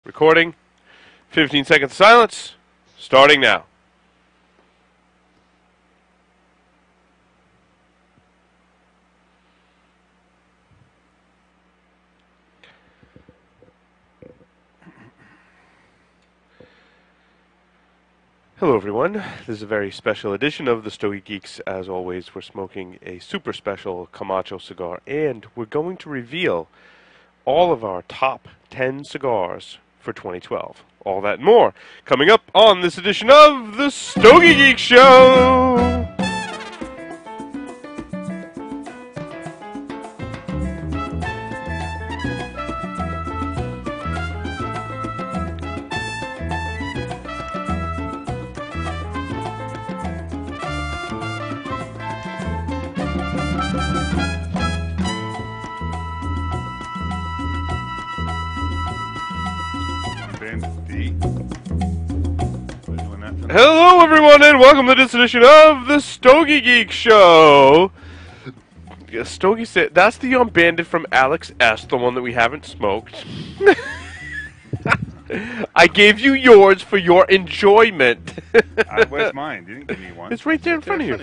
Recording. 15 seconds of silence. Starting now. Hello everyone, this is a very special edition of the StogieGeeks. As always, we're smoking a super special Camacho cigar, and we're going to reveal all of our top 10 cigars for 2012. All that and more coming up on this edition of the StogieGeeks Show! Hello everyone and welcome to this edition of the StogieGeeks Show! Stogie said, that's the Young Bandit from Alex S., the one that we haven't smoked. I gave you yours for your enjoyment. Where's mine? You didn't give me one. It's right there in front of you.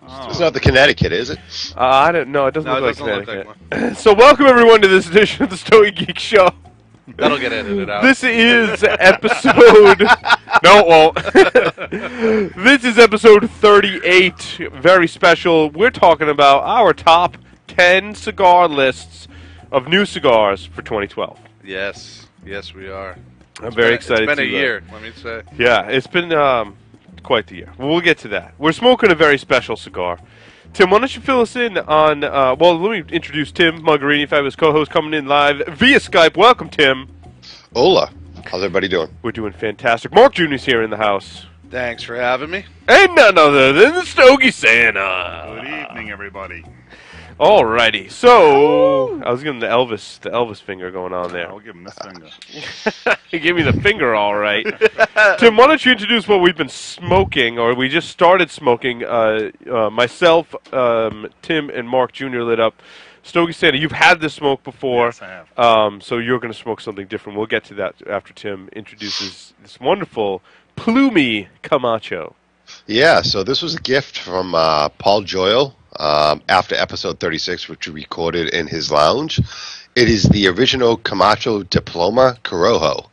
Oh. It's not the Connecticut, is it? I don't know. It doesn't look like Connecticut. So welcome everyone to this edition of the StogieGeeks Show. That'll get edited out. This is episode... No, it won't. This is episode 38. Very special. We're talking about our top 10 cigar lists of new cigars for 2012. Yes. Yes, we are. I'm very excited. It's been a year, let me say. Yeah, it's been quite the year. We'll get to that. We're smoking a very special cigar. Tim, why don't you fill us in on... well, let me introduce Tim Mogherini, fabulous co-host, coming in live via Skype. Welcome, Tim. Hola. How's everybody doing? We're doing fantastic. Mark Jr.'s here in the house. Thanks for having me. And none other than the Stogie Santa. Good evening, everybody. Alrighty, so I was giving the Elvis finger going on there. I'll give him this finger. He gave me the finger, all right. Tim, why don't you introduce what we've been smoking, or we just started smoking? Myself, Tim, and Mark Jr. lit up. Stogie Santa, you've had this smoke before. Yes, I have. So you're going to smoke something different. We'll get to that after Tim introduces this wonderful Plumy Camacho. Yeah, so this was a gift from Paul Joyle after episode 36, which we recorded in his lounge. It is the original Camacho Diploma Corojo.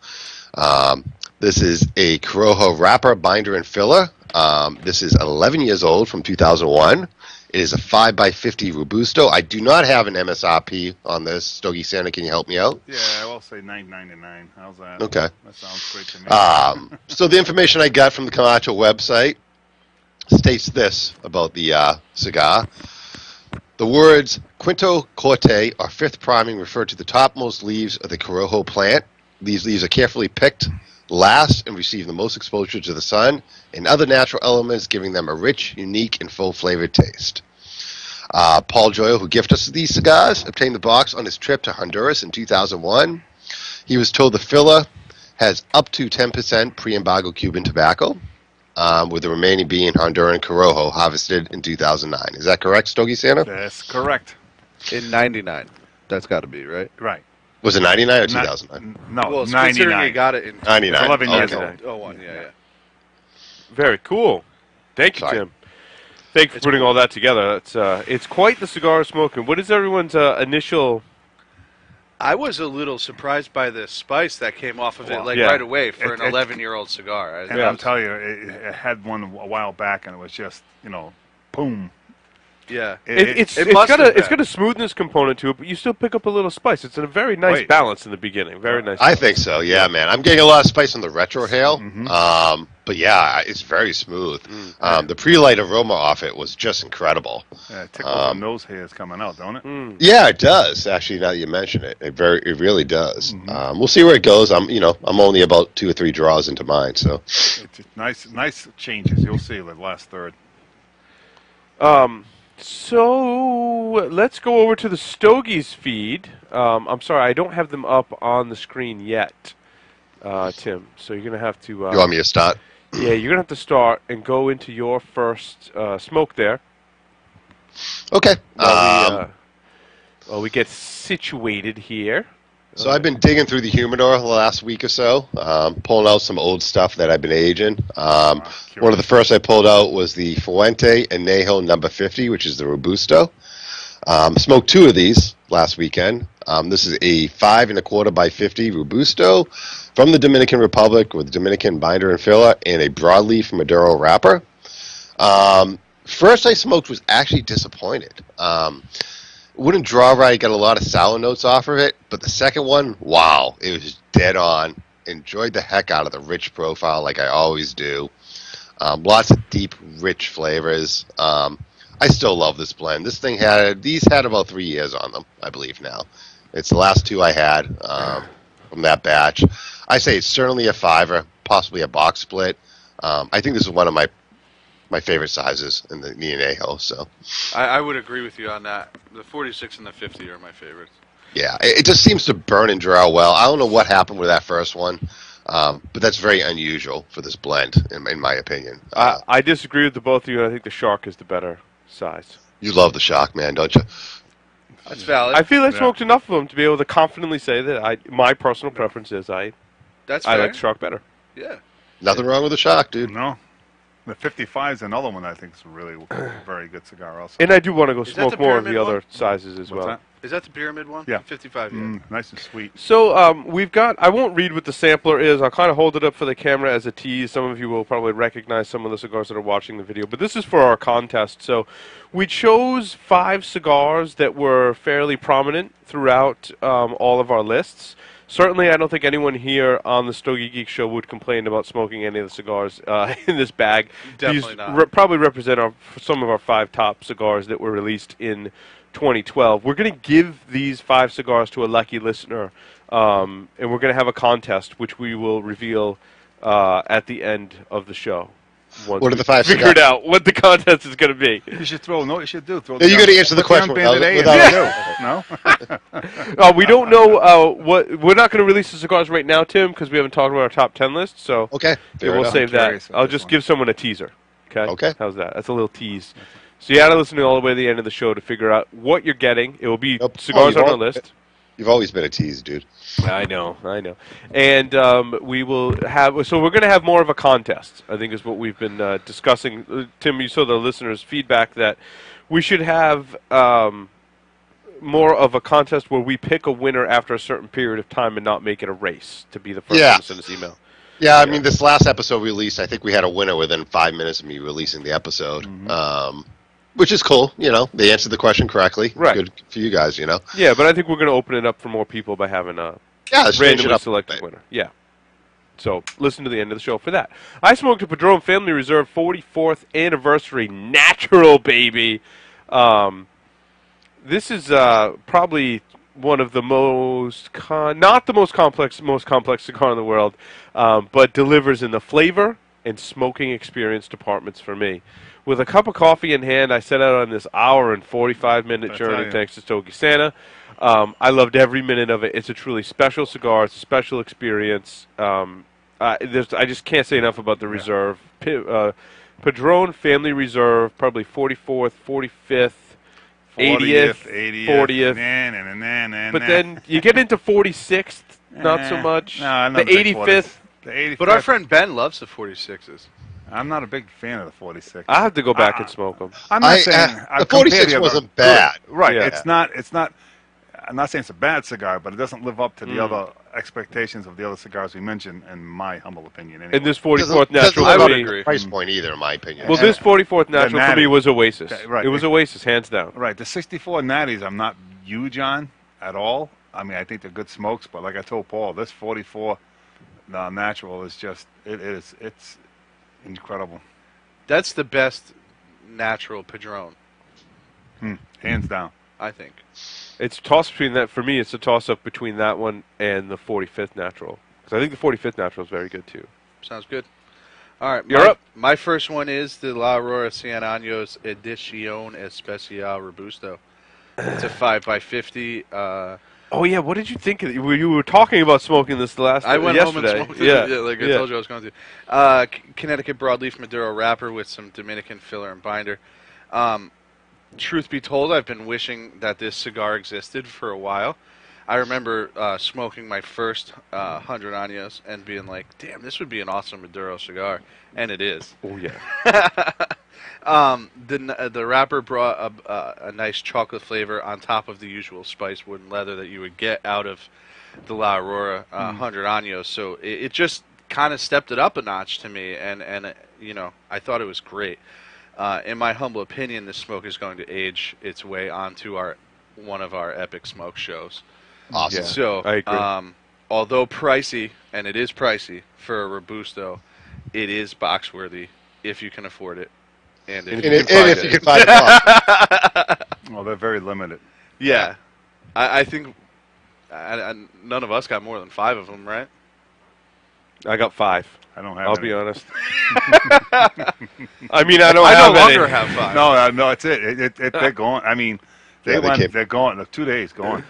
This is a Corojo wrapper, binder, and filler. This is 11 years old from 2001. It is a 5x50 Robusto. I do not have an MSRP on this. Stogie Santa, can you help me out? Yeah, I will say $9.99. How's that? Okay. That sounds great to me. So the information I got from the Camacho website states this about the cigar. The words Quinto Corte or fifth priming refer to the topmost leaves of the Corojo plant. These leaves are carefully picked last and receive the most exposure to the sun and other natural elements, giving them a rich, unique, and full-flavored taste. Paul Joyle, who gifted us these cigars, obtained the box on his trip to Honduras in 2001. He was told the filler has up to 10% pre-embargo Cuban tobacco, with the remaining being Honduran Corojo harvested in 2009. Is that correct, Stogie Santa? That's correct. In 99. That's got to be, right? Right. Was it 99 or 2009? No, Well, considering you 99. got it in 99. 11 years Okay. old. Oh, one, yeah. Very cool. Thank you, Sorry. Tim. Thank you for putting all that together. It's quite the cigar smoking. What is everyone's initial... I was a little surprised by the spice that came off of it, like Yeah. right away for an It- 11-year-old cigar. And I'll tell you, it had one a while back, and it was just, boom. Yeah. It's It must have got been. a smoothness component to it, but you still pick up a little spice. It's a very nice Wait. balance in the beginning. Very nice. I think so, yeah, man. I'm getting a lot of spice on the retrohale, but yeah, it's very smooth. The pre-light aroma off it was just incredible. Yeah, it tickles the nose hairs coming out, don't it? Yeah, it does. Actually, now that you mention it, it really does. We'll see where it goes. I'm only about 2 or 3 draws into mine, so. It's nice changes. You'll see the last third. So let's go over to the Stogie's feed. I'm sorry, I don't have them up on the screen yet, Tim. So you're gonna have to. You want me to start? Yeah, you're gonna have to start and go into your first smoke there. Okay. While we get situated here. So I've been digging through the humidor the last week or so, pulling out some old stuff that I've been aging. One of the first I pulled out was the Fuente Añejo number 50, which is the Robusto. Smoked 2 of these last weekend. This is a 5 1/4 by 50 Robusto from the Dominican Republic with Dominican binder and filler and a broadleaf Maduro wrapper. First I smoked was actually disappointed. Wouldn't draw right, got a lot of sour notes off of it, but the second one, wow, it was dead on. Enjoyed the heck out of the rich profile like I always do. Lots of deep, rich flavors. I still love this blend. These had about 3 years on them, I believe now. It's the last 2 I had from that batch. I say it's certainly a 5er, possibly a box split. I think this is one of my favorite sizes in the Añejo. So I would agree with you on that. The 46 and the 50 are my favorites. yeah, it just seems to burn and draw well. I don't know what happened with that first one, but that's very unusual for this blend, in my opinion. I disagree with the both of you. I think the Shark is the better size. You love the Shock, man, don't you? That's valid. I feel I smoked enough of them to be able to confidently say that my personal preference is That's I fair. like the Shark better. Yeah. Nothing wrong with the Shock, dude. No. The 55 is another one I think is a really very good cigar also. And I do want to go Is that smoke the more of the pyramid other one? sizes as What's well. that? Is that the pyramid one? Yeah. 55, yeah. Nice and sweet. So we've got, I won't read what the sampler is. I'll kind of hold it up for the camera as a tease. Some of you will probably recognize some of the cigars that are watching the video. But this is for our contest. So we chose 5 cigars that were fairly prominent throughout all of our lists. Certainly, I don't think anyone here on the Stogie Geek Show would complain about smoking any of the cigars in this bag. Definitely These not. probably represent some of our 5 top cigars that were released in 2012. We're going to give these 5 cigars to a lucky listener, and we're going to have a contest, which we will reveal at the end of the show. What are the 5 Figured cigars? out what the contest is going to be. You should throw. No, you should do. Throw. Yeah, you got to answer the question without without no. We don't know what. We're not going to release the cigars right now, Tim, because we haven't talked about our top 10 list. So Okay, yeah, fair we'll enough. save Curious that. about I'll this just one. give someone a teaser. Okay. Okay. How's that? That's a little tease. So you got to listen all the way to the end of the show to figure out what you're getting. It will be Nope. cigars Oh, on you our won't- list. You've always been a tease, dude. I know. And we will have, so we're going to have more of a contest, I think is what we've been discussing. Tim, you saw the listeners' feedback that we should have more of a contest where we pick a winner after a certain period of time and not make it a race to be the first Yeah. one to send us email. Yeah, I mean, this last episode released, I think we had a winner within 5 minutes of me releasing the episode, which is cool. You know, they answered the question correctly. Right. Good for you guys, you know. Yeah, but I think we're going to open it up for more people by having a Yeah, let's change it randomly up. selected winner. Yeah. So listen to the end of the show for that. I smoked a Padron Family Reserve 44th anniversary natural, baby. This is probably one of the most, not the most complex cigar in the world, but delivers in the flavor and smoking experience departments for me. With a cup of coffee in hand, I set out on this hour and 45-minute journey thanks to Stogie Santa. I loved every minute of it. It's a truly special cigar. It's a special experience. I just can't say enough about the Reserve. Padron Family Reserve, probably 44th, 45th, 80th, 40th. But then you get into 46th, not so much. No, the 85th. The 85th. But our friend Ben loves the 46s. I'm not a big fan of the 46. I have to go back and smoke them. I'm not saying the 46 wasn't bad. Right. Yeah. It's not. I'm not saying it's a bad cigar, but it doesn't live up to the other expectations of the other cigars we mentioned, in my humble opinion. Anyway. And this 44th Doesn't natural live for up me. to agree. the price point either, in my opinion. Well, this 44th natural for natty. me was Oasis. Right. It was Oasis, hands down. Right. The 64 natties, I'm not huge on at all. I mean, I think they're good smokes, but like I told Paul, this 44 natural is just it's incredible. That's the best natural Padron, Hands down. I think. It's a toss between that. For me, it's a toss-up between that one and the 45th natural. Because I think the 45th natural is very good, too. Sounds good. All right. You're up. My first one is the La Aurora 100 Años Edición Especial Robusto. It's a 5x50. Oh, yeah, what did you think of it? You were talking about smoking this I went yesterday. home and smoked Yeah, it, like I yeah. told you I was going to. Connecticut broadleaf Maduro wrapper with some Dominican filler and binder. Truth be told, I've been wishing that this cigar existed for a while. I remember smoking my first 100 años and being like, damn, this would be an awesome Maduro cigar. And it is. Oh yeah. The wrapper brought a nice chocolate flavor on top of the usual spice wood and leather that you would get out of the La Aurora 100 años. So it just kind of stepped it up a notch to me, and I thought it was great. In my humble opinion, this smoke is going to age its way onto one of our epic smoke shows. Awesome. Yeah. So, I agree. although pricey, and it is pricey for a Robusto, it is box worthy if you can afford it. And if you can find if you it. can find it. Well, they're very limited. Yeah. I think none of us got more than 5 of them, right? I got 5. I don't have. I'll any. be honest. I mean, I don't I have no longer any. have 5. No, it's it. They're gone. I mean, Yeah, they're gone. Like 2 days gone.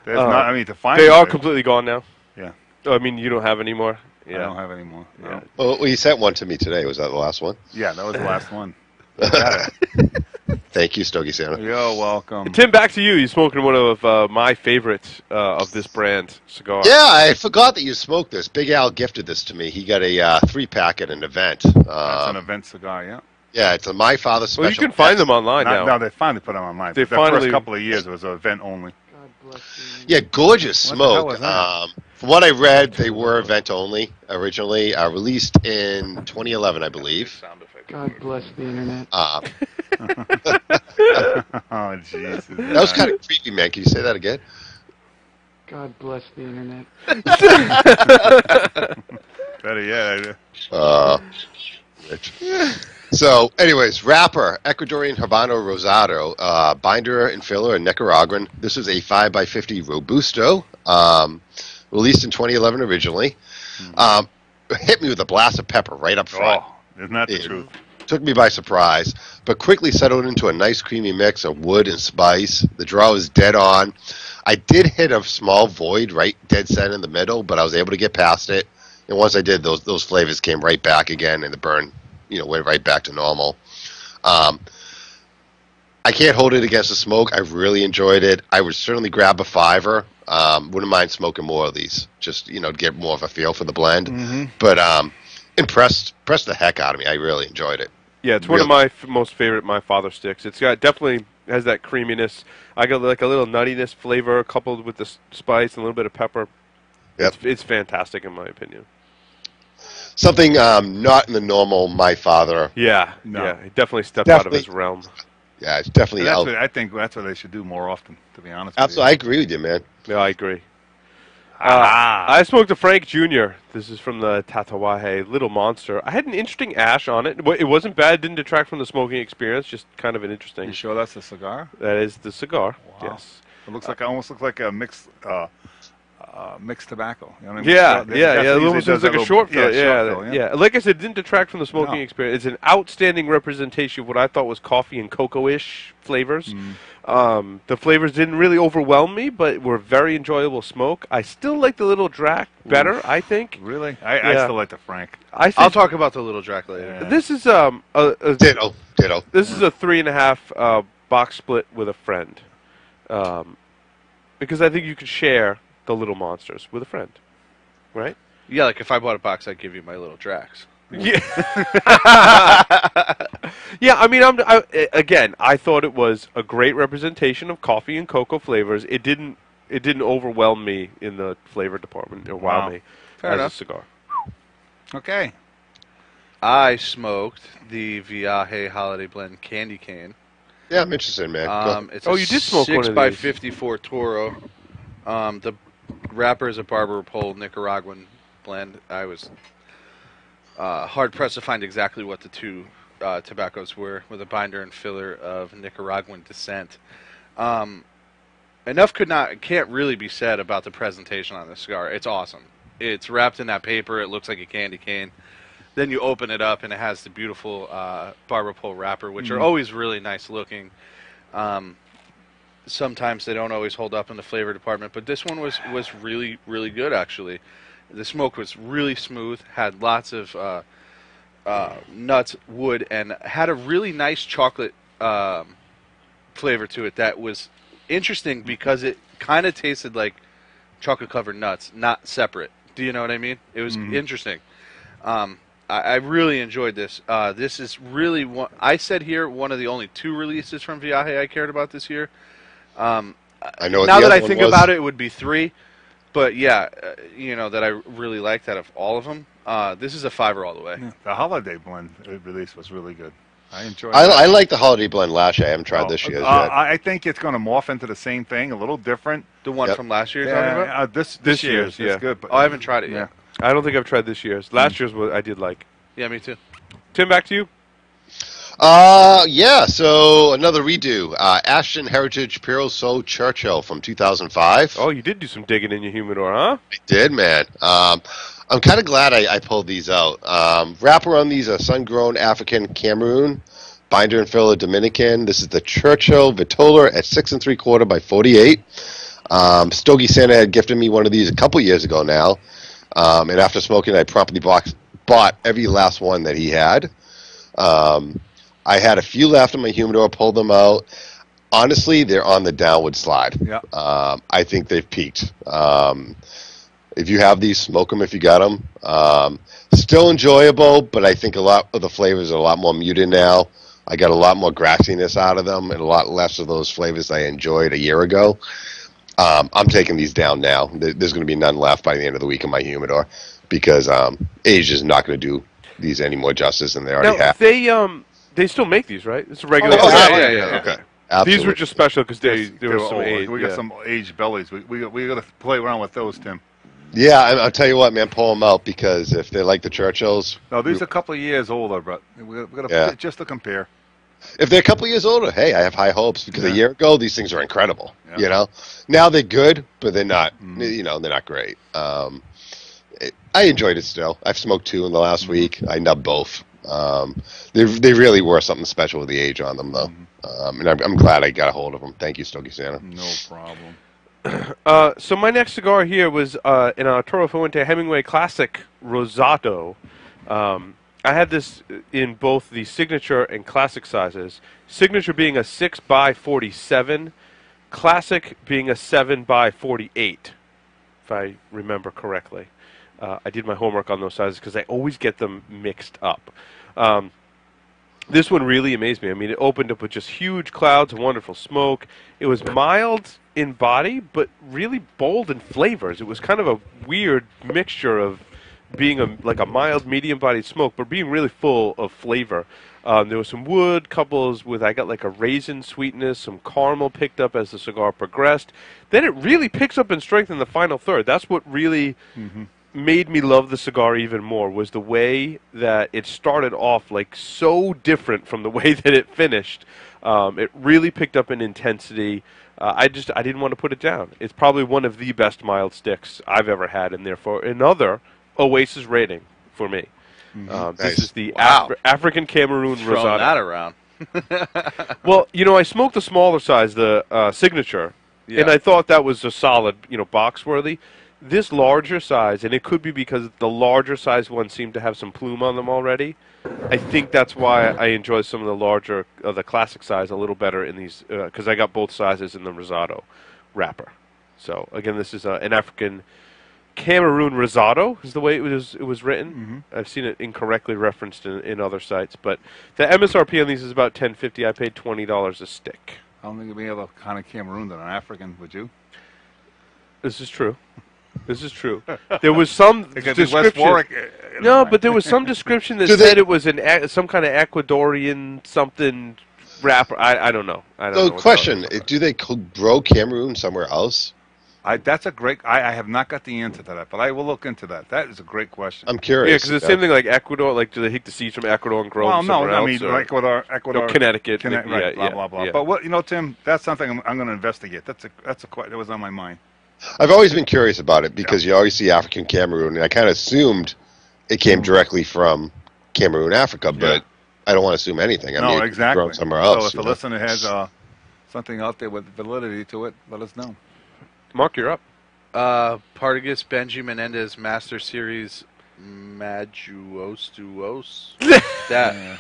There's Uh, not. I mean, to find They them, are completely gone now. Yeah. Oh, I mean, you don't have any more. I Yeah. don't have any more. No. Yeah. Well, you sent one to me today. Was that the last one? Yeah, that was the last one. Got it. Thank you, Stogie Santa. You're welcome. Tim, back to you. You're smoking one of my favorites of this brand cigar. Yeah, I forgot that you smoked this. Big Al gifted this to me. He got a 3-pack at an event. That's an event cigar, yeah. Yeah, it's a My Father special. Well, you can find them online now. No, they finally put them online. They The finally- first couple of years it was an event only. Yeah, gorgeous What the hell smoke. was that? From what I read, they were event only originally. Released in 2011, I believe. Sound effect. God bless the internet. Oh, Jesus. That was kind of creepy, man. Can you say that again? God bless the internet. Better yet. Rich. So, anyways, wrapper, Ecuadorian Habano Rosado, binder and filler in Nicaraguan. This is a 5x50 Robusto, released in 2011 originally. Hit me with a blast of pepper right up front. Oh, isn't that the It truth? Took me by surprise, but quickly settled into a nice creamy mix of wood and spice. The draw was dead on. I did hit a small void right dead center in the middle, but I was able to get past it. And once I did, those flavors came right back again, and the burn, went right back to normal. I can't hold it against the smoke. I really enjoyed it. I would certainly grab a 5er. Wouldn't mind smoking more of these, just to get more of a feel for the blend. Mm-hmm. But impressed the heck out of me. I really enjoyed it. Yeah, it's one of my most favorite My Father sticks. It's got definitely has that creaminess. I got like a little nuttiness flavor coupled with the spice and a little bit of pepper. Yep. It's fantastic in my opinion. Something not in the normal My Father. Yeah, No. yeah, he definitely stepped out of his realm. Yeah, it's definitely out. I think that's what they should do more often, to be honest Absolutely, I agree with you, man. Yeah, I agree. Ah. I smoked a Frank Jr. This is from the Tatawahe Little Monster. I had an interesting ash on it. It wasn't bad. Didn't detract from the smoking experience. Just kind of an interesting. You sure that's a cigar? That is the cigar. Wow. Yes. It looks like almost looks like a mixed tobacco. You know what I mean? Yeah, So yeah, that's yeah. usually It was does like that a short fill. short Yeah, fill, yeah. Like I said, it didn't detract from the smoking No. experience. It's an outstanding representation of what I thought was coffee and cocoa-ish flavors. The flavors didn't really overwhelm me, but were very enjoyable smoke. I still like the Little Drac better, I think. Really? I Yeah. still like the Frank. I I'll think talk about the little Drac later. Yeah. this is Ditto. This is a 3.5 box split with a friend, because I think you could share the Little Monsters with a friend, right? Yeah, like if I bought a box, I'd give you my little Dracs. Yeah. Yeah, I mean, again, I thought it was a great representation of coffee and cocoa flavors. It didn't overwhelm me in the flavor department or wow Wow. me Fair as enough. a cigar. Okay. I smoked the Viaje Holiday Blend Candy Cane. Yeah, I'm interested, man. Go. It's Oh, a you did smoke one of 6x54 Toro. The wrapper is a Barbara Pole Nicaraguan blend. I was hard pressed to find exactly what the two tobaccos were, with a binder and filler of Nicaraguan descent. Enough can't really be said about the presentation on this cigar. It's awesome. It's wrapped in that paper. It looks like a candy cane. Then you open it up, and it has the beautiful Barbara Pole wrapper, which are always really nice looking. Sometimes they don't always hold up in the flavor department, but this one was really, really good, actually. The smoke was really smooth, had lots of nuts, wood, and had a really nice chocolate flavor to it that was interesting because it kind of tasted like chocolate covered nuts, not separate. Do you know what I mean? It was interesting. I really enjoyed this. This is really one. I said here one of the only 2 releases from Viaje I cared about this year. I know what Now the that other I one think was. about it, it would be 3. But yeah, that I really liked out of all of them. This is a 5er all the way. Yeah. The holiday blend release was really good. I enjoyed I that. like the holiday blend last year. I haven't tried this year's yet. I think it's going to morph into the same thing, a little different. The one Yep. from last year you're talking about? This year's, is yeah. good. But, Oh, I haven't tried it yeah. yet. I don't think I've tried this year's. Last year's I did like. Yeah, me too. Tim, back to you. Yeah, so another redo. Ashton Heritage Imperial Soul Churchill from 2005. Oh, you did do some digging in your humidor, huh? I did, man. I'm kind of glad I pulled these out. Wrapper on these are sun-grown African Cameroon, binder and filler Dominican. This is the Churchill Vitola at 6 3/4 by 48. Stogie Santa had gifted me one of these a couple years ago now, and after smoking, I promptly bought every last one that he had. I had a few left in my humidor, pulled them out. Honestly, they're on the downward slide. Yeah. I think they've peaked. If you have these, smoke them if you got them. Still enjoyable, but I think a lot of the flavors are a lot more muted now. I got a lot more grassiness out of them and a lot less of those flavors I enjoyed a year ago. I'm taking these down now. There's going to be none left by the end of the week in my humidor because age is not going to do these any more justice than they already Now, have. they still make these, right? It's a regular. Oh, yeah, yeah, yeah, yeah. okay. These Absolutely. were just special because there They was were some old. age. We got some aged bellies. We got to play around with those, Tim. Yeah, I'll tell you what, man, pull them out because if they're like the Churchills, No, these are a couple of years older, but we got to Yeah. just to compare. if they're a couple of years older, hey, I have high hopes because a Yeah. year ago these things are incredible. Yeah. You know, now they're good, but they're not. You know, they're not great. I enjoyed it still. I've smoked 2 in the last week. I nubbed both. They really were something special with the age on them, though. And I'm glad I got a hold of them. Thank you, Stogie Santa. No problem. So my next cigar here was an Arturo Fuente Hemingway Classic Rosato. I had this in both the signature and classic sizes. Signature being a 6 by 47, classic being a 7 by 48, if I remember correctly. I did my homework on those sizes because I always get them mixed up. This one really amazed me. I mean, it opened up with just huge clouds of wonderful smoke. It was mild in body, but really bold in flavors. It was kind of a weird mixture of being like a mild, medium-bodied smoke, but being really full of flavor. There was some wood, couples with, I got like a raisin sweetness, some caramel picked up as the cigar progressed. Then it really picks up in strength in the final third. That's what really made me love the cigar even more, was the way that it started off like so different from the way that it finished. It really picked up in intensity. I didn't want to put it down. It's probably one of the best mild sticks I've ever had, and therefore another Oasis rating for me. Nice. This is the Wow. African Cameroon Throwing Rosado. that around. Well, I smoked the smaller size, the signature, Yeah. and I thought that was a solid, box worthy. This larger size, and it could be because the larger size ones seem to have some plume on them already. I think that's why I enjoy some of the larger, the classic size a little better in these, because I got both sizes in the Rosado wrapper. So again, this is an African Cameroon Rosado is the way it was written. I've seen it incorrectly referenced in other sites, but the MSRP on these is about $10.50. I paid $20 a stick. I don't think you'd be able to kind of Cameroon than an African, would you? This is true. This is true. There was some It could be West description. Warwick. No, but there was some description that Do they- said it was some kind of Ecuadorian something wrapper. I don't know. I don't know. So, what question: they're talking do they grow Cameroon somewhere else? That's a great. I have not got the answer to that, but I will look into that. That is a great question. I'm about. curious. Yeah, because it's the same thing like Ecuador. Like, do they take the seeds from Ecuador and grow Well, them no, somewhere I else? mean or- Ecuador, No, Connecticut. right? Yeah, blah blah blah. yeah. But what Tim? That's something I'm going to investigate. That's a question that was on my mind. I've always been curious about it because you always see African Cameroon, and I kind of assumed it came directly from Cameroon, Africa, but I don't want to assume anything. I mean, No, it could be grown exactly. somewhere else. So if you a know? listener has something out there with validity to it, let us know. Mark, you're up. Partagas Benji Menendez Master Series Majuostuos. That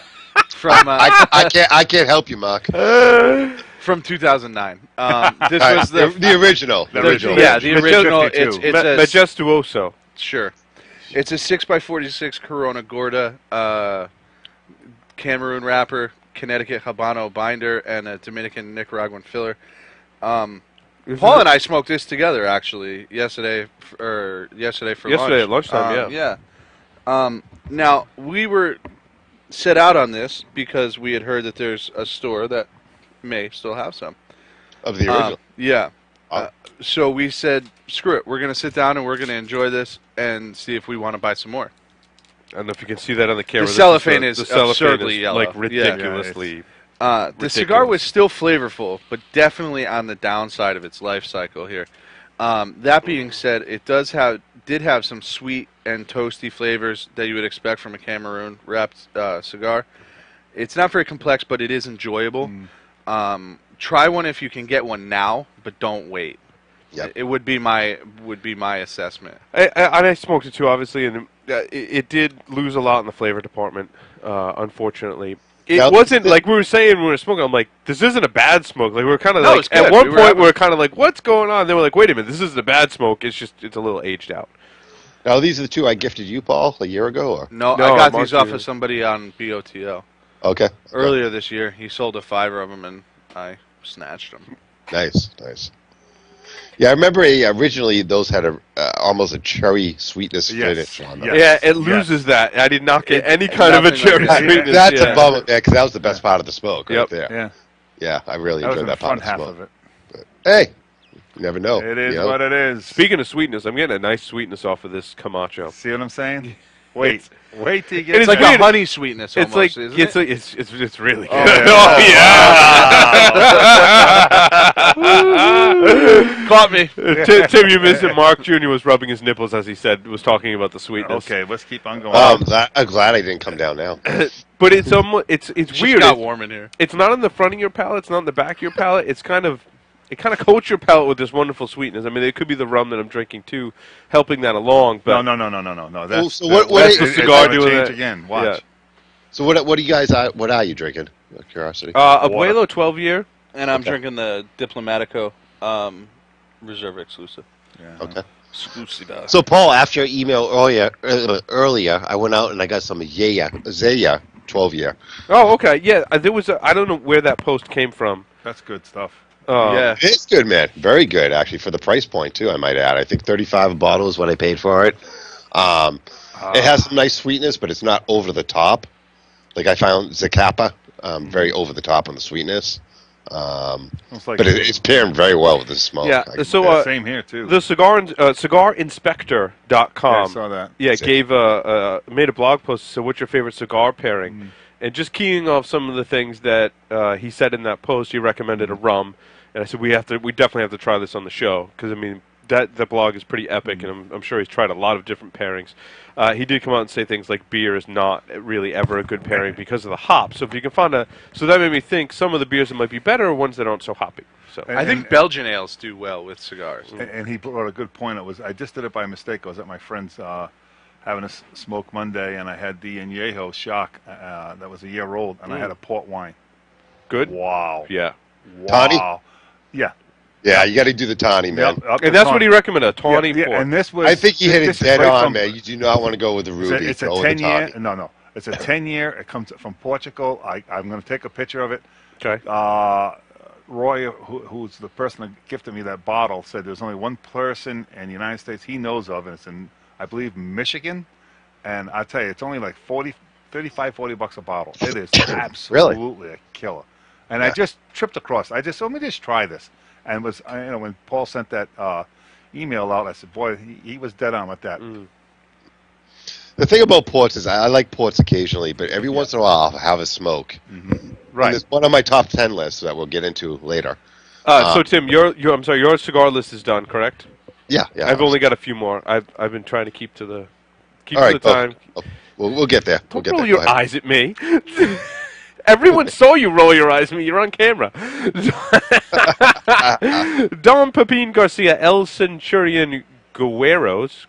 from I can't help you, Mark. from 2009. This All right, was the original. The original. Yeah, the original. It's a Majestuoso. sure. It's a 6x46 Corona Gorda, Cameroon wrapper, Connecticut Habano binder, and a Dominican Nicaraguan filler. Paul and I smoked this together actually yesterday for lunch. Yesterday at lunchtime, yeah. Now we were set out on this because we had heard that there's a store that may still have some Of the original. Yeah. Oh. So we said, screw it. We're going to sit down and we're going to enjoy this and see if we want to buy some more. I don't know if you can see that on the camera. The cellophane is absurdly is, yellow. like Yeah. ridiculously. The cigar was still flavorful, but definitely on the downside of its life cycle here. That being said, it did have some sweet and toasty flavors that you would expect from a Cameroon wrapped cigar. It's not very complex, but it is enjoyable. Try one if you can get one now, but don't wait. Yep. It would be my assessment. I smoked it too, obviously, and it did lose a lot in the flavor department, unfortunately. It Now, wasn't like we were saying when we were smoking. I'm like, this isn't a bad smoke. Like we were kind of No, like it's good. at one We were point having- we were kind of like, what's going on? They were like, wait a minute, this isn't a bad smoke. It's just it's a little aged out. Now, these are the two I gifted you, Paul, a year ago, or No, No, I got Mark these off did. of somebody on BOTO okay, earlier this year. He sold a 5 of them, and I snatched them. nice. Yeah, I remember originally those had a almost a cherry sweetness Yes, finish on them. yes. Yeah, it loses that. I did not get any It's kind of a nothing like cherry that. sweetness. That's yeah. a bummer, because that was the best part of the smoke right Yep. there. Yeah. Yeah, I really That was enjoyed the that part fun of the half smoke. of it. Hey, you never know. It is you know? what it is. Speaking of sweetness, I'm getting a nice sweetness off of this Camacho. See what I'm saying? Wait till you get It's It's like weird. a honey sweetness It's almost, like isn't it's it? like it's really good. Oh, Caught me. Tim, you missed it. Mark Jr. was rubbing his nipples as he said was talking about the sweetness. Okay, let's keep on going. I'm glad I didn't come down now. But it's it's Just weird. got It's, warm in here. it's not on the front of your palate. It's not on the back of your palate. It kind of coats your palate with this wonderful sweetness. I mean, it could be the rum that I'm drinking too, helping that along. But No. That's, so what that's is- the it's cigar gonna doing change that. again. Watch. Yeah. So what do you guys? What are you drinking? Out of curiosity. Abuelo 12 year. And I'm Okay. drinking the Diplomatico Reserve Exclusive. Yeah. Okay. Exclusive. So Paul, after your email earlier, I went out and I got some Zaya 12 year. Oh, okay. Yeah, there was. I don't know where that post came from. That's good stuff. Yeah. It's good, man. Very good, actually, for the price point too. I might add. I think 35 a bottle is what I paid for it. It has some nice sweetness, but it's not over the top. Like I found Zacapa, very over the top on the sweetness. It's like But it's pairing very well with the smoke. Yeah. I- So yeah, same here too. the cigarinspector.com. Yeah, I saw that. Yeah, Sick. gave made a blog post. So, what's your favorite cigar pairing? And just keying off some of the things that he said in that post, he recommended a rum, and I said we definitely have to try this on the show because I mean the blog is pretty epic, and I'm sure he's tried a lot of different pairings. He did come out and say things like beer is not really ever a good pairing because of the hops. So if you can find so that made me think some of the beers that might be better are ones that aren't so hoppy. So And- I think Belgian ales do well with cigars. And he brought a good point. I just did it by mistake. I was at my friend's having a smoke Monday, and I had the Añejo Shock that was a year old, and I had a port wine. good. Wow. Yeah. Tawny? Wow. Yeah. Yeah, you got to do the tawny, man. Yep, up And to that's what he tawny. recommended, a tawny Yeah, port. and this was. I think you hit it this is dead right on, from- man. You do not want to go with the ruby. It's a go with the 10-year. tawny. No. It's a 10-year. It comes from Portugal. I'm going to take a picture of it. Okay. Roy, who's the person that gifted me that bottle, said there's only one person in the United States he knows of, and it's in, I believe, Michigan. And I tell you, it's only like $40 a bottle. It is absolutely a killer. And I just tripped across. Let me just try this. And when Paul sent that email out, I said, boy, he was dead on with that. The thing about ports is I like ports occasionally, but every once in a while I'll have a smoke. And Right. it's one of my top 10 lists that we'll get into later. So Tim, your cigar list is done, correct? Yeah. I've only got a few more. I've been trying to keep to the All right, time. We'll get there. We'll Don't get roll there. your Go ahead. eyes at me. Everyone saw you roll your eyes at me. You're on camera. Don Pepin Garcia, El Centurion Guerreros.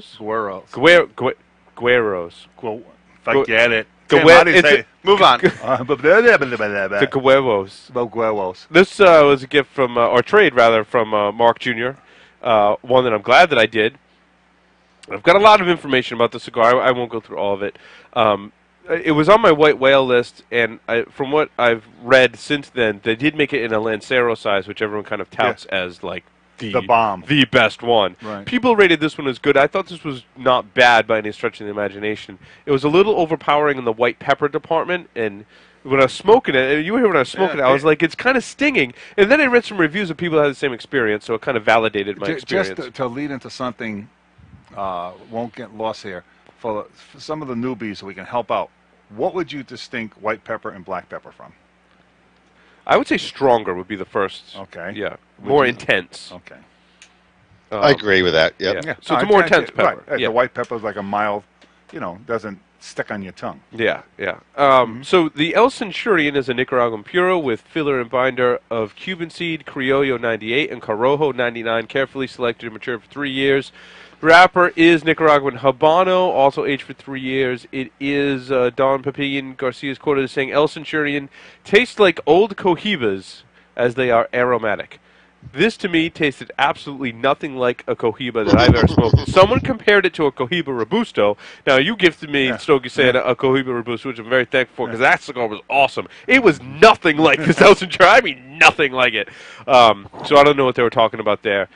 Swirls. Guerreros. Well, forget it. Tim, how do you say? Move on. The huevos. Huevos. This was a gift from, or trade rather, from Mark Jr. One that I'm glad that I did. I've got a lot of information about the cigar. I won't go through all of it. It was on my white whale list, and from what I've read since then, they did make it in a Lancero size, which everyone kind of touts as like The bomb. the best one. Right. People rated this one as good. I thought this was not bad by any stretch of the imagination. It was a little overpowering in the white pepper department, and when I was smoking it, and you were here when I was smoking it, I was like, it's kind of stinging. And then I read some reviews of people that had the same experience, so it kind of validated my experience. Just to lead into something, won't get lost here. For some of the newbies, so we can help out. What would you distinct white pepper and black pepper from? I would say stronger would be the first. Okay. Yeah. More intense. Okay. I agree with that. Yep. Yeah. So it's a more intense pepper. Right. Yeah. The white pepper is like a mild, doesn't stick on your tongue. Yeah, yeah. So the El Centurion is a Nicaraguan puro with filler and binder of Cuban seed, Criollo 98, and Corojo 99, carefully selected and matured for 3 years. Wrapper is Nicaraguan Habano, also aged for 3 years. It is Don Papillon Garcia's quoted as saying, El Centurion tastes like old cohibas as they are aromatic. This, to me, tasted absolutely nothing like a cohiba that I've ever smoked. Someone compared it to a cohiba robusto. Now, you gifted me, Stogie, saying a cohiba robusto, which I'm very thankful for, because that cigar was awesome. It was nothing like this El Centurion. I mean, nothing like it. So I don't know what they were talking about there.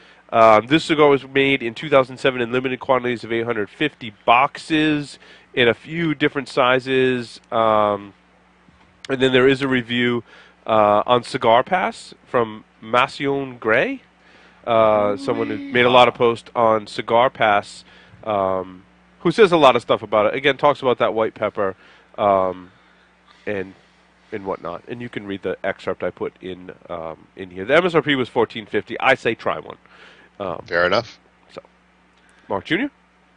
This cigar was made in 2007 in limited quantities of 850 boxes in a few different sizes. And then there is a review on Cigar Pass from Macion Gray, someone who made a lot of posts on Cigar Pass, who says a lot of stuff about it. Again, talks about that white pepper and whatnot. And you can read the excerpt I put in here. The MSRP was $14.50. I say try one. Fair enough. So, Mark Jr.?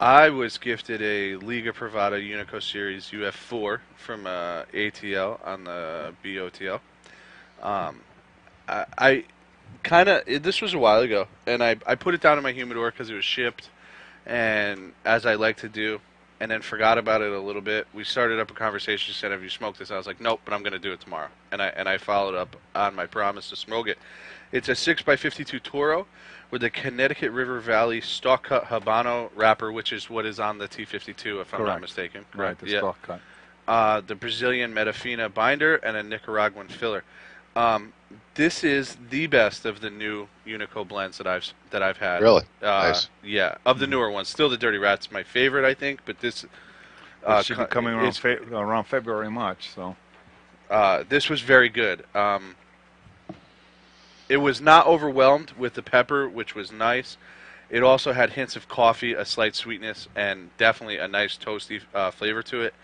I was gifted a Liga Privada Unico Series UF4 from ATL on the BOTL. I kind of, this was a while ago, and I put it down in my humidor because it was shipped, and as I like to do, and then forgot about it a little bit. We started up a conversation. She said, "Have you smoked this?" I was like, "Nope," but I'm going to do it tomorrow, and I followed up on my promise to smoke it. It's a 6x52 Toro with a Connecticut River Valley stock cut Habano wrapper, which is what is on the T52, if I'm not mistaken. Right, the stock cut. The Brazilian Metafina binder and a Nicaraguan filler. This is the best of the new Unico blends that I've had. Really? Nice. Yeah, of the newer ones. Still, the Dirty Rat's my favorite, I think. But this it should be coming around February, March. So this was very good. It was not overwhelmed with the pepper, which was nice. It also had hints of coffee, a slight sweetness, and definitely a nice toasty flavor to it.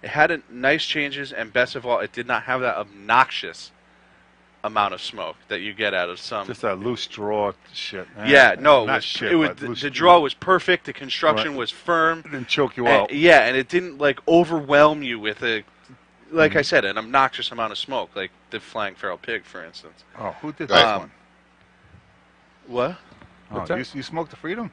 It had nice changes, and best of all, it did not have that obnoxious amount of smoke that you get out of some. Just that loose draw shit. Yeah, no, not shit. The draw was perfect. The construction was firm. It didn't choke you out. Yeah, and it didn't overwhelm you with I said, an obnoxious amount of smoke, like the Flying Feral Pig, for instance. Oh, who did that one? What? Oh, you smoked the Freedom?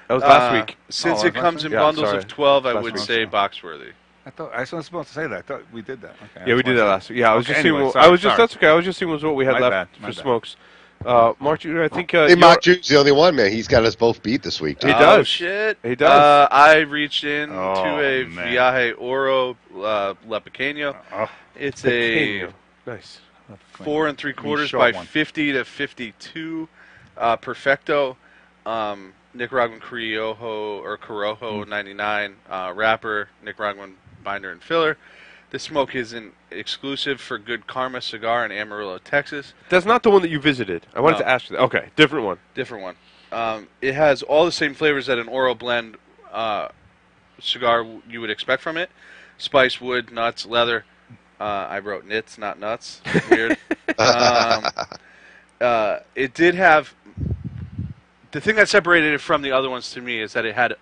That was last week. Since it comes in bundles of 12, I would say boxworthy. I was supposed to say that. I thought we did that. Okay, yeah, we did that last week. Yeah, I was just seeing. That's okay. I was just seeing what we had left for smokes. Mark Jr., I think. Hey, Mark Jr.'s the only one, man. He's got us both beat this week. He does. Oh, shit. He does. I reached in to a Viaje Oro La Pequeño. It's a nice 4 3/4 by 50 to 52 Perfecto Nicaraguan Criollo or Corojo 99 wrapper, Nicaraguan binder and filler. The smoke is an exclusive for Good Karma Cigar in Amarillo, Texas. That's not the one that you visited. I wanted to ask you that. Okay, different one. Different one. It has all the same flavors that an Oro blend cigar you would expect from it. Spice, wood, nuts, leather. I wrote nits, not nuts. Weird. It did have... The thing that separated it from the other ones to me is that it had...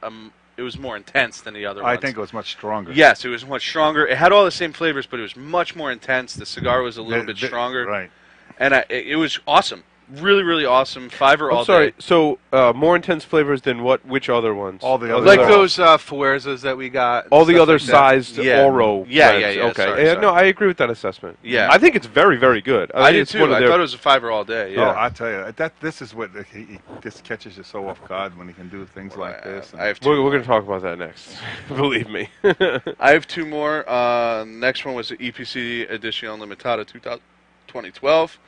it was more intense than the other ones. I think it was much stronger. Yes, it was much stronger. It had all the same flavors, but it was much more intense. The cigar was a little bit stronger. Right. And it was awesome. Really, really awesome. Fiver all I'm sorry. day. So more intense flavors than what? Which other ones? All the other Like ones. those Fuerzas that we got. and All the stuff other like that. sized Yeah. Oro. Yeah, blends. yeah. Okay. Sorry, Yeah, sorry. no, I agree with that assessment. Yeah. I think it's very, very good. I think did it's too. one of I their- thought it was a Fiver all day. Oh, Yeah. I tell you, this is what this catches you so off guard when you can do things like this. I have 2 We're more. going to talk about that next. Believe me. I have 2 more. Next one was the EPC Edition Limitada 2012.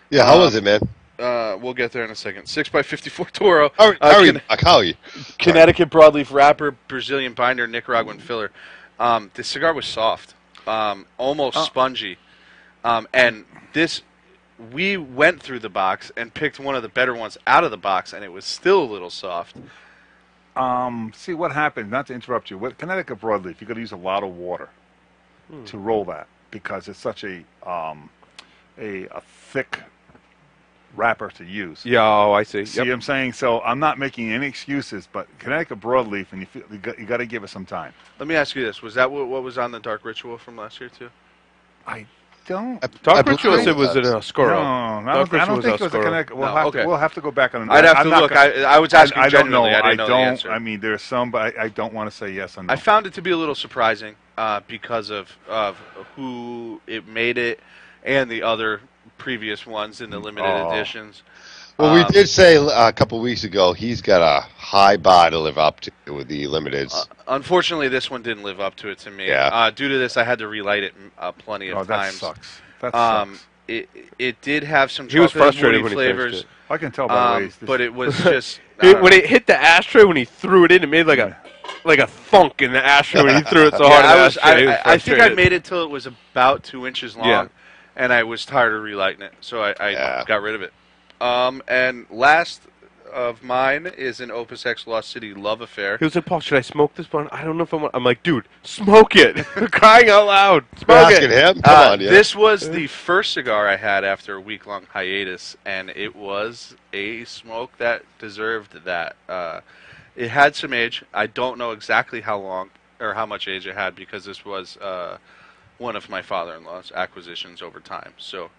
Yeah, how was it, man? We'll get there in a second. 6x54 Toro. Hurry, Akali. Connecticut broadleaf wrapper, Brazilian binder, Nicaraguan filler. The cigar was soft, almost spongy, and this. We went through the box and picked one of the better ones out of the box, and it was still a little soft. See what happened. Not to interrupt you. With Connecticut broadleaf, you got to use a lot of water to roll that because it's such a thick wrapper to use. Yeah, oh, I see. See what I'm saying? So I'm not making any excuses, but Connecticut broadleaf, and you got to give it some time. Let me ask you this: was that what was on the Dark Ritual from last year too? I don't. Dark believe Ritual it said was in was. a Oscuro. No, Dark I Ritual don't think it was a Oscuro. Connecticut. No, okay. We'll have to go back on. I'd have I'm to not look. gonna- I was asking I don't know. genuinely. I didn't know the don't. answer. I mean, there's some, but I don't want to say yes or no. I found it to be a little surprising because of who it made it and the other previous ones in the limited editions. Well, we did say a couple weeks ago he's got a high bar to live up to with the limiteds. Unfortunately, this one didn't live up to it to me. Yeah. Due to this, I had to relight it plenty of that times. sucks. That sucks. It did have some He was chocolate frustrated woody when he flavors, finished I can tell by the way. but it was just I don't When know. it hit the ashtray, when he threw it in, it made like a thunk in the ashtray when he threw it so hard. Yeah, in the ashtray. He was I think I frustrated. made it till it was about 2 inches long, Yeah. and I was tired of relighting it, so I Yeah. got rid of it. And last of mine is an Opus X Lost City Love Affair. He was like, Paul, should I smoke this one? I don't know if I want. I'm like, dude, smoke it! Crying out loud, You're smoke asking it! him? Come on, yeah. This was the first cigar I had after a week-long hiatus, and it was a smoke that deserved that. It had some age. I don't know exactly how long or how much age it had because this was one of my father-in-law's acquisitions over time. So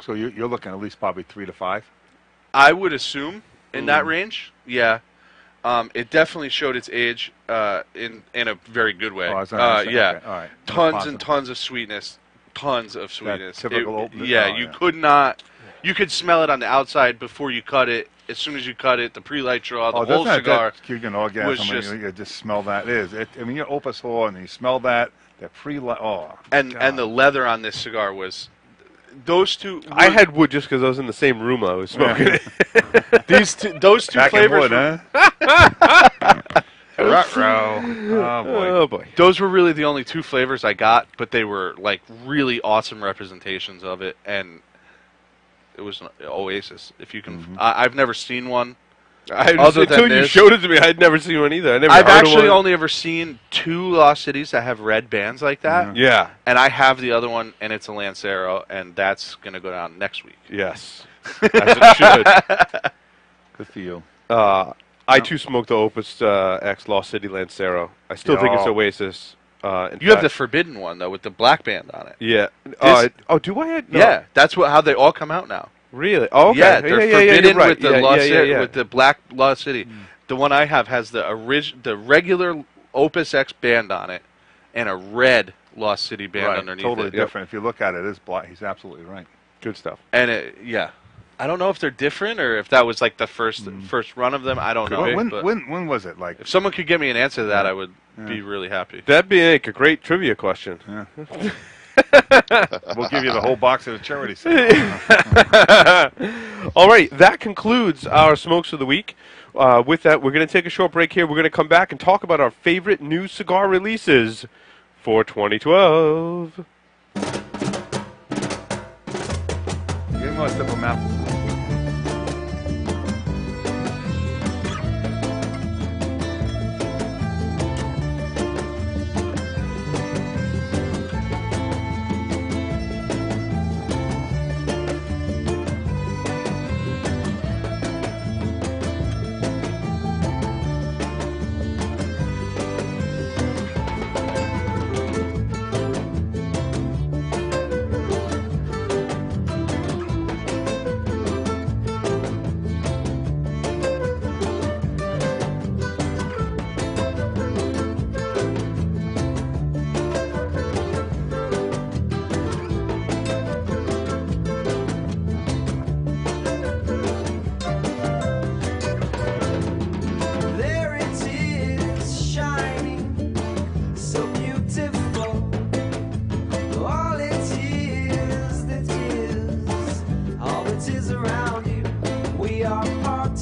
So you're looking at least probably 3 to 5. I would assume in that range, yeah. It definitely showed its age in a very good way. Oh, I was gonna say, Yeah, okay, all right. tons Positive. and tons of sweetness, tons of sweetness. typical open- yeah, oh, you yeah. could not. You could smell it on the outside before you cut it. As soon as you cut it, the pre-light draw, the whole cigar. Give you an orgasm. was when just- you just smell that. I mean, you're Opus 4 and you smell that pre-light. Oh, And God. the leather on this cigar was. Those two. I had wood just because I was in the same room I was smoking it. those two back in flavors. wood, were, huh? Oh boy. Oh boy. Those were really the only two flavors I got, but they were like really awesome representations of it, and it was an oasis. If you can, I've never seen one. Other than Until you this- showed it to me, I'd never seen one either. I never I've heard of actually one. only ever seen 2 Lost Cities that have red bands like that, Yeah. and I have the other one, and it's a Lancero, and that's gonna go down next week. Yes. As it should. Good for you. I too smoked the Opus X Lost City Lancero. I still think it's Yeah. Oasis. In You have the fact. forbidden one though with the black band on it. Yeah. Do I? No. Yeah, that's how they all come out now. Really? Oh, okay. Yeah, they're forbidden you're right. with the Lost City, yeah. with the black Lost City. The one I have has the the regular Opus X band on it, and a red Lost City band Right, underneath totally it. different. If you look at it, it's black. He's absolutely right. Good stuff. And yeah, I don't know if they're different or if that was like the first run of them. I don't know. but When was it? Like if someone could get me an answer to that, I would be really happy. That'd be like a great trivia question. we'll give you the whole box at a charity sale. All right, that concludes our smokes of the week. With that, we're going to take a short break here. We're going to come back and talk about our favorite new cigar releases for 2012. Give him a sip of mouth.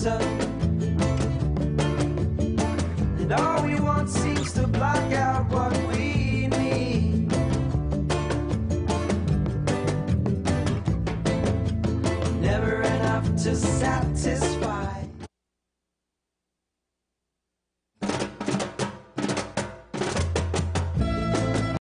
sun. And all we want seems to block out what we need. Never enough to satisfy.